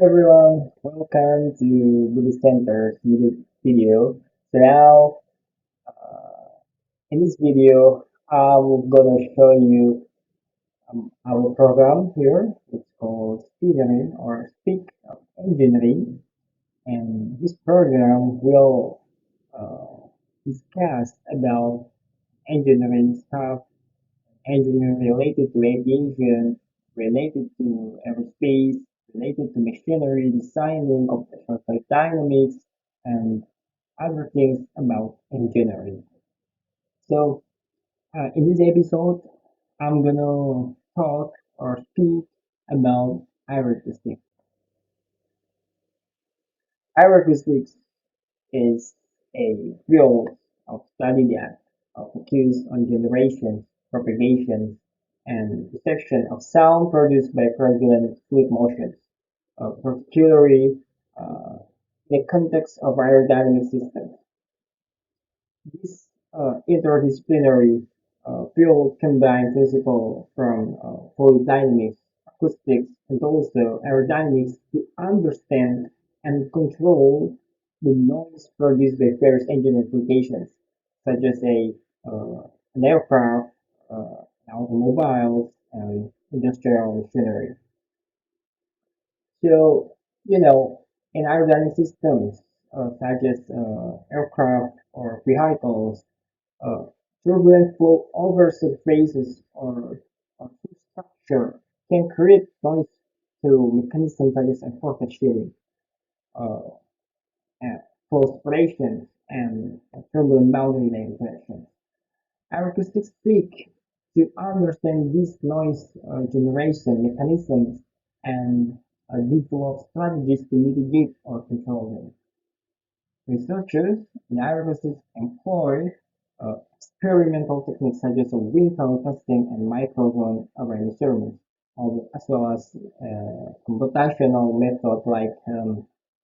everyone, welcome to Google Center's video. So now, in this video, I'm gonna show you our program here. It's called Speaneering or Speak Engineering, and this program will discuss about engineering stuff, engineering related to aviation, related to aerospace, related to machinery, designing, computational flight dynamics, and other things about engineering. So, in this episode, I'm gonna talk or speak about aeroacoustics. Aeroacoustics is a field of study that focuses on generation, propagation, and detection of sound produced by turbulent fluid motions, particularly uh, in the context of aerodynamic systems. This interdisciplinary field combines principles from fluid dynamics, acoustics, and also aerodynamics to understand and control the noise produced by various engine applications, such as an aircraft, automobiles, and industrial machinery. So, in aerodynamic systems, such as aircraft or vehicles, uh, turbulent flow over surfaces or through structure can create noise through mechanisms such as vortex shearing, uh, and perspirations, and turbulent boundary layer interactions. Aeroacoustics seek to understand these noise generation mechanisms and develop strategies to mitigate or control them. Researchers in aeroacoustics employ experimental techniques such as wind tunnel testing and microphone array measurements, as well as computational methods like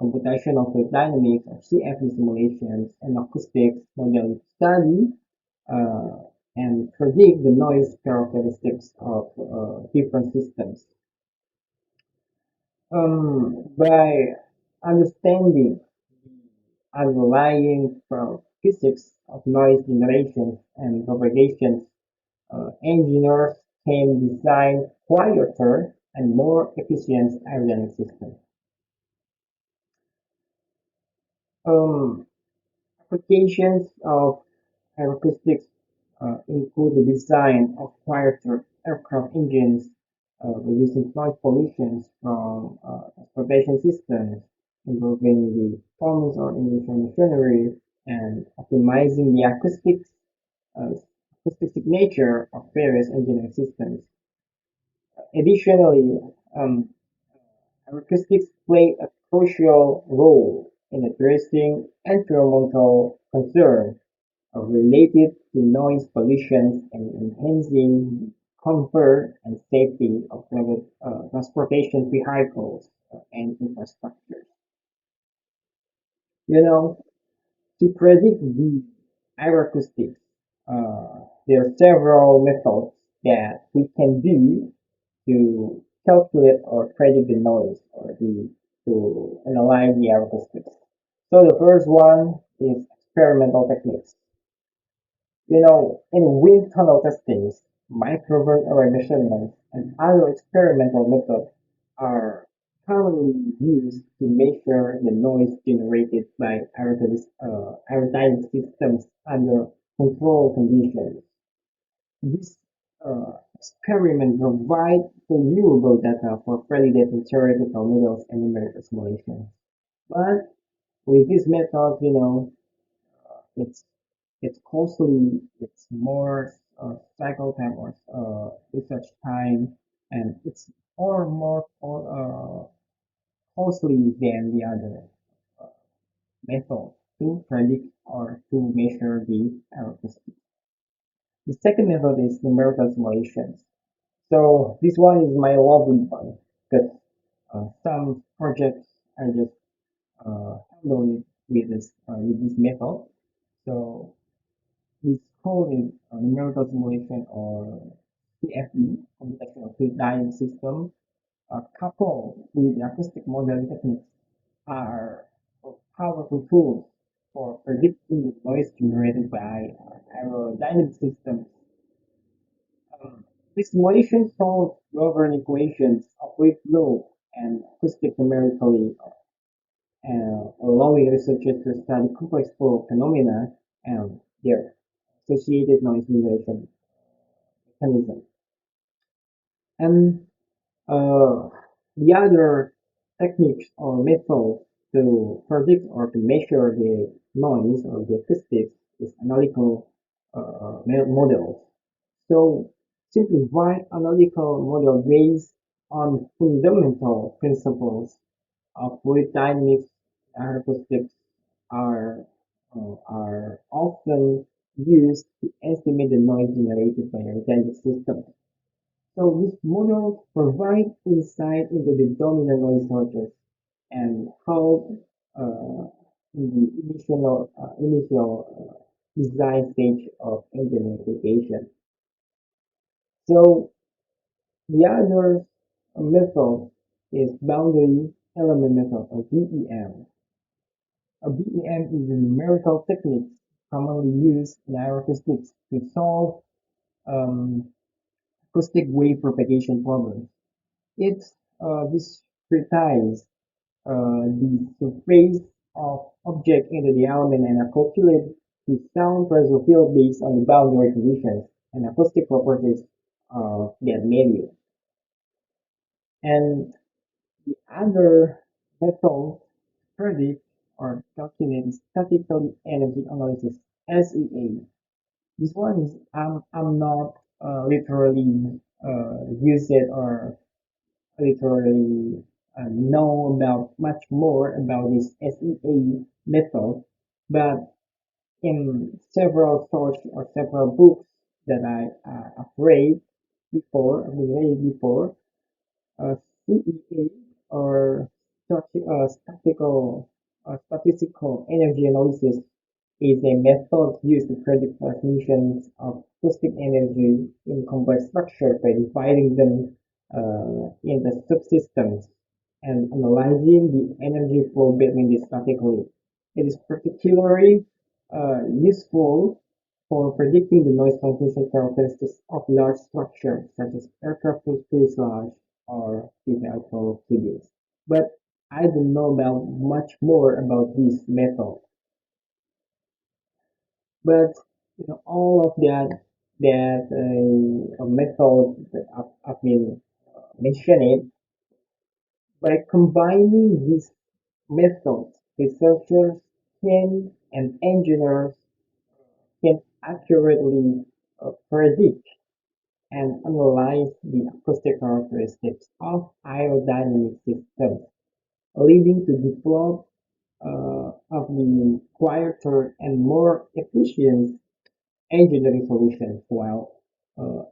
computational fluid dynamics or CFD simulations and acoustics model study uh, and predict the noise characteristics of different systems. By understanding underlying physics of noise generation and propagation, engineers can design quieter and more efficient aerodynamic systems. Um, Applications of aeroacoustics include the design of quieter aircraft engines, reducing noise pollution from transportation systems, improving the performance of industrial machinery, and optimizing the uh, acoustic signature of various engineering systems. Additionally, um, acoustics play a crucial role in addressing environmental concerns related to noise pollution and enhancing the comfort and safety of transportation vehicles and infrastructure. You know, to predict the aeroacoustics, there are several methods that we can do to calculate or predict the noise or to analyze the aeroacoustics. So the first one is experimental techniques. In wind tunnel testings, microburn array measurements and other experimental methods are commonly used to measure the noise generated by aerodynamic systems under controlled conditions. These experiments provide valuable data for validating theoretical models and numerical simulations. But with this method, it's it's costly, it's more cycle time or research time, and it's far more costly than the other uh, method to predict or to measure the error percentage. The second method is numerical simulations. So this one is my lovely one because some projects I just handle it with this method. So this code is numerical simulation or CFD, computational fluid dynamic system. coupled with the acoustic modeling techniques are powerful tools for predicting the noise generated by aerodynamic systems. Um, this simulation solves governed equations of wave flow and acoustic numerically, allowing researchers to study complex flow phenomena and their associated noise generation mechanism. And Uh, the other techniques or methods to predict or to measure the noise or the acoustics is analytical models. So simplified analytical model based on fundamental principles of fluid dynamics and acoustics are are often used to estimate the noise generated by organic systems. So these models provide insight into the dominant noise sources and how in the initial design stage of engine application. So the other method is boundary element method or BEM. A BEM is a numerical technique commonly used in aeroacoustics to solve um, acoustic wave propagation problems. It discretizes the surface of object into the element and calculate the sound pressure field based on the boundary conditions and acoustic properties of that medium. And the other method predict or calculate statistical energy analysis SEA. This one is I'm not literally use it or literally know about much more about this SEA method, but in several sources or several books that I've read before, CEA or statistical energy analysis is a method used to predict transmissions of acoustic energy in complex structure by dividing them into subsystems and analyzing the energy flow between these statically. It is particularly useful for predicting the noise transmission characteristics of large structures such as aircraft fuselage or vehicle figures. But I don't know about much more about this method. But all of that a method that I've been mentioning, by combining these methods, researchers can and engineers can accurately predict and analyze the acoustic characteristics of aerodynamic systems, leading to develop of the quieter and more efficient engineering solutions while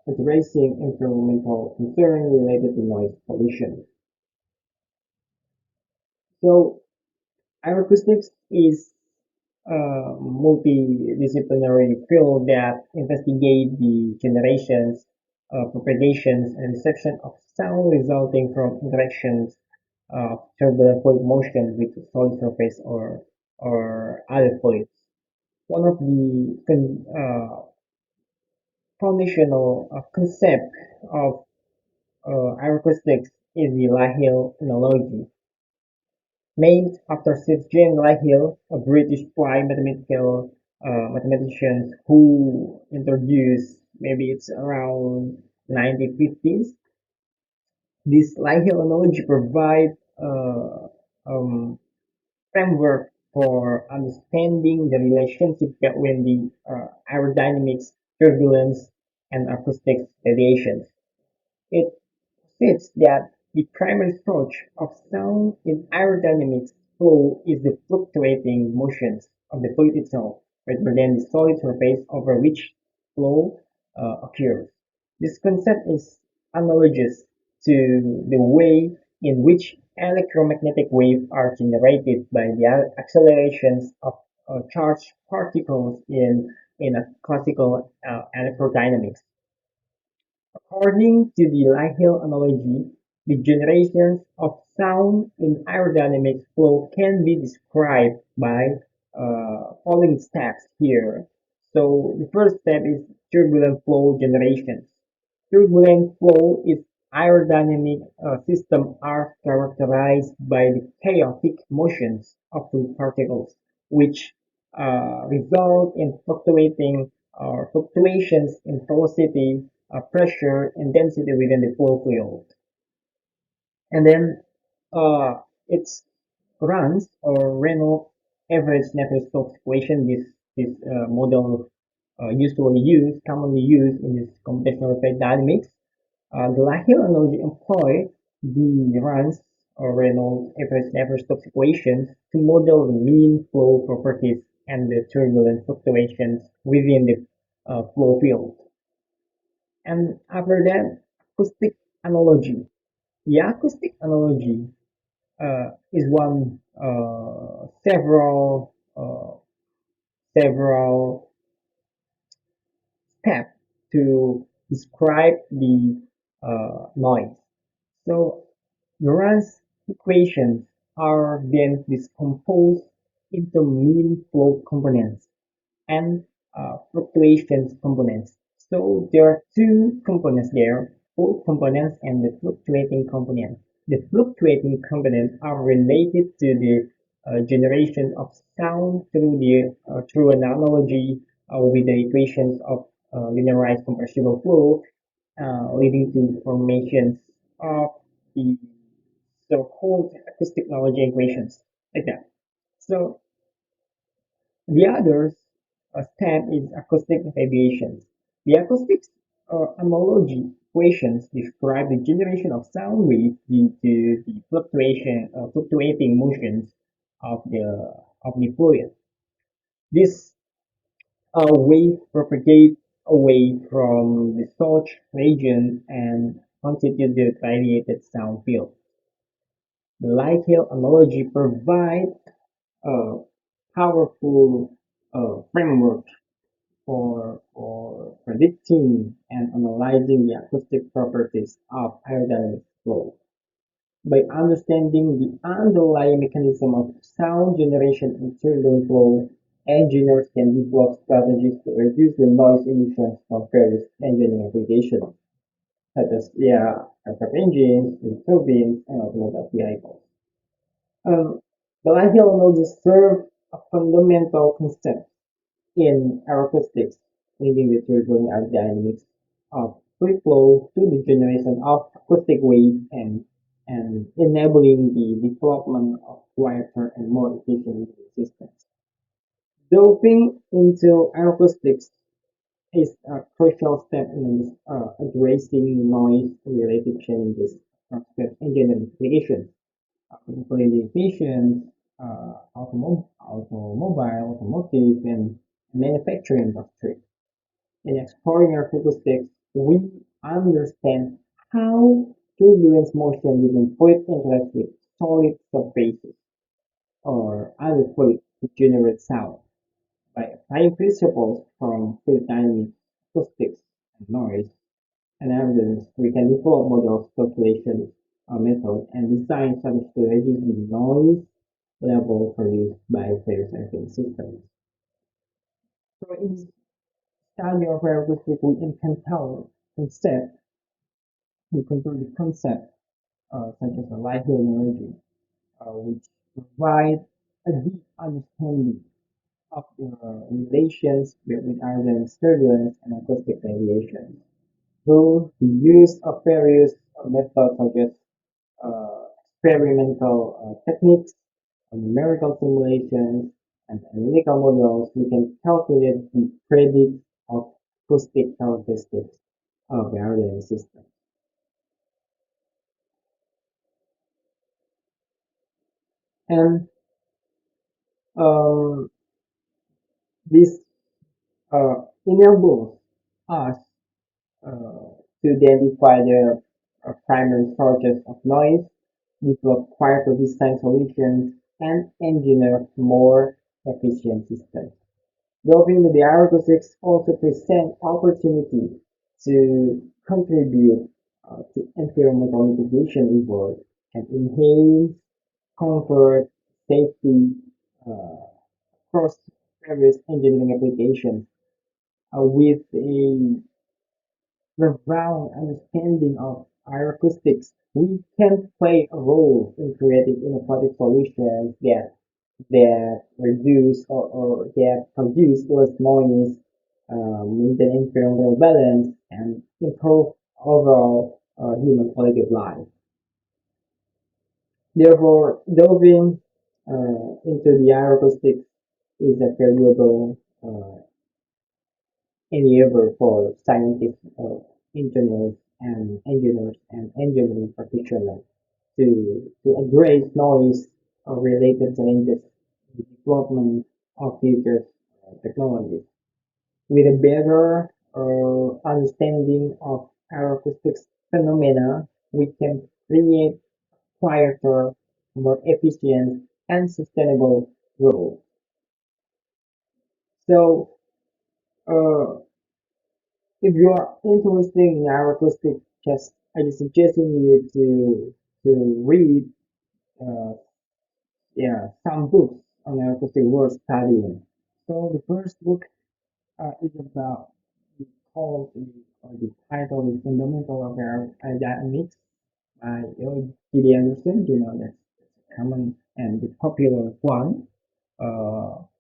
addressing environmental concerns related to noise pollution. So, aeroacoustics is a multidisciplinary field that investigates the generations, propagations, and reception of sound resulting from interactions of turbulent fluid motion with solid surface or other fluids. One of the foundational concept of aeroacoustics is the Lyell analogy, named after Sir James Lyell, a British flight mathematician who introduced maybe it's around 1950s. This Lyell analogy provides um, framework for understanding the relationship between the aerodynamics, turbulence, and acoustics variations. It states that the primary source of sound in aerodynamics flow is the fluctuating motions of the fluid itself, rather than the solid surface over which flow occurs. This concept is analogous to the way in which electromagnetic waves are generated by the accelerations of charged particles in a classical electrodynamics. According to the Lyell analogy, The generations of sound in aerodynamic flow can be described by following steps here. So the first step is turbulent flow generation. Turbulent flow is aerodynamic systems are characterized by the chaotic motions of fluid particles, which result in fluctuations in velocity, pressure, and density within the flow field. And then it's runs or Renault average Navier-Stokes equation. This model commonly used in this computational fluid dynamics. The Lahire analogy employ the runs or Reynolds average Navier-Stokes equations to model the mean flow properties and the turbulent fluctuations within the flow field. And after that, acoustic analogy. The acoustic analogy is one several steps to describe the noise. So Laurent's equations are then decomposed into mean flow components and fluctuations components. So there are two components there, flow components and the fluctuating component. The fluctuating components are related to the generation of sound through an analogy with the equations of linearized compressible flow, leading to formations of the so-called acoustic knowledge equations like that. So the other step is acoustic aviations. The acoustics analogy equations describe the generation of sound waves due to the fluctuating motions of the fluid. This wave propagate away from the source region and constitute the radiated sound field. The light-hill analogy provides a powerful framework for predicting and analyzing the acoustic properties of aerodynamic flow. By understanding the underlying mechanism of sound generation in turbulent flow, engineers can develop strategies to reduce the noise emissions from various engineering applications, such as aircraft engines, wind turbines, and automobile vehicles. Um, the Light-Hill analogy serves a fundamental concept in aeroacoustics, linking the turbulent aerodynamics of fluid flow to the generation of acoustic waves and enabling the development of quieter and more efficient systems. Delving into aeroacoustics is a crucial step in addressing noise-related challenges across engineering applications, including the efficient automotive, and manufacturing industry. In exploring acoustics, we understand how turbulence motion within fluid interacts with solid surfaces or other fluids to generate sound. By applying principles from fluid dynamics, acoustics, and noise analysis, we can develop models, calculation methods, and design solutions to reduce the noise level produced by various airflow systems. So in study of aeroacoustics, we encounter the concept such as a light energy, which provide a deep understanding of the relations between aerodynamic turbulence and acoustic radiation. Through the use of various methods such as experimental techniques, numerical simulations, and analytical models, we can calculate the predict of acoustic characteristics of the aerodynamic system. And um, this enables us to identify the primary sources of noise, develop quieter design solutions, and engineer more efficient systems. Delving into the aeroacoustics also present opportunity to contribute to environmental mitigation effort can enhance comfort, safety uh, across various engineering applications with a profound understanding of aeroacoustics. We can play a role in creating innovative solutions that reduce or that produce less noise, maintain environmental balance, and improve overall human quality of life. Therefore, delving into the aeroacoustics is a valuable endeavor for scientists, engineers and engineering professionals to address noise related challenges in the development of future technologies. With a better understanding of acoustics phenomena, we can create quieter, more efficient, and sustainable growth. So, uh, if you are interested in acoustic, I just suggesting you to read uh, some books on acoustic worth studying. So the first book is about the called or the title is Fundamental of Aerodynamics by G.D. Anderson. You know that's common and the popular one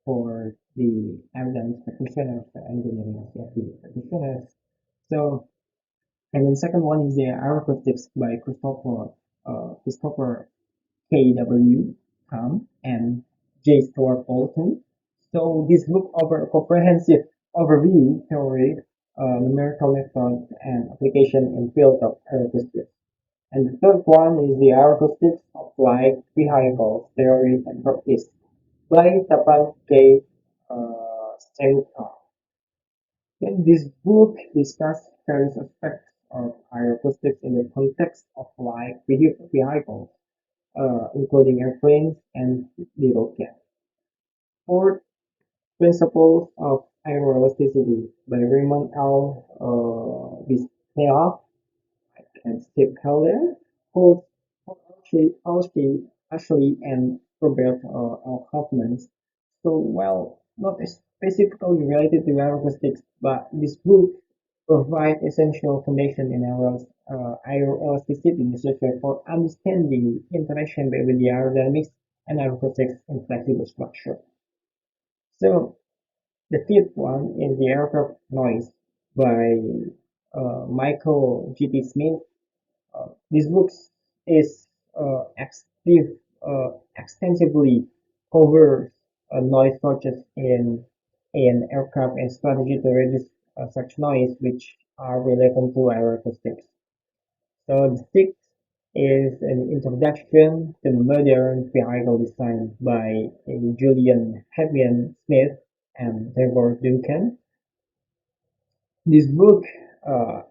for the aerodynamics practitioners, the engineering safety practitioners. So, and then second one is the Aeroacoustics by Christopher K.W. Tom and J. Stuart Bolton. So this book offers a comprehensive overview, theory, numerical method, and application in field of aeroacoustics. And the third one is the Aeroacoustics of Light Vehicles, Theory and Practice by Tapan K. Sengkar. In this book discusses various aspects of aeroacoustics in the context of light vehicles, including airplanes and the rocket. Fourth, Principles of Aeroelasticity by Raymond L. Bisneoff and Steve Calder, Paul Ashley and Robert L. Hoffman. So, well, not specifically related to aeroacoustics, but this book provides essential foundation in aeroelasticity necessary for understanding the interaction between the aerodynamics and aeroacoustics in flexible structure. So, the fifth one is the aircraft noise by Michael G. T. Smith. This book is extensively covers noise sources in aircraft and strategy to reduce such noise which are relevant to aeroacoustics. So the sixth is an introduction to modern vehicle design by Julian Fabian Smith and Trevor Duncan. This book uh,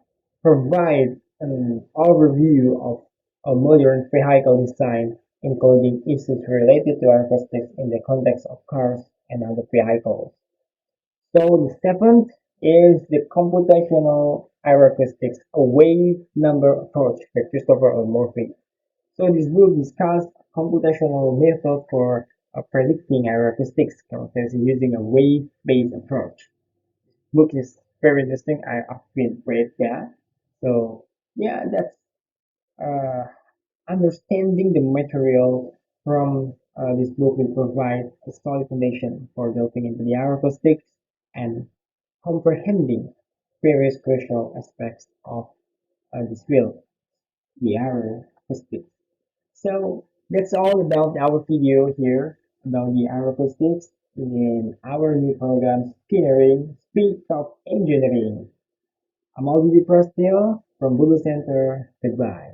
provides an overview of a modern vehicle design, including issues related to acoustics in the context of cars and other vehicles. So the seventh is the computational aeroacoustics, a wave number approach by Christopher L. Murphy. So this book discusses computational method for predicting aeroacoustics characters using a wave-based approach. Book is very interesting. I've been read that. So yeah, that's uh, understanding the material from this book will provide a solid foundation for delving into the acoustics and comprehending various crucial aspects of this field, the acoustics. So that's all about our video here about the acoustics in our new program, Speaneering, Speak of Engineering. I'm Alvin Prostio from Bulu Center. Goodbye.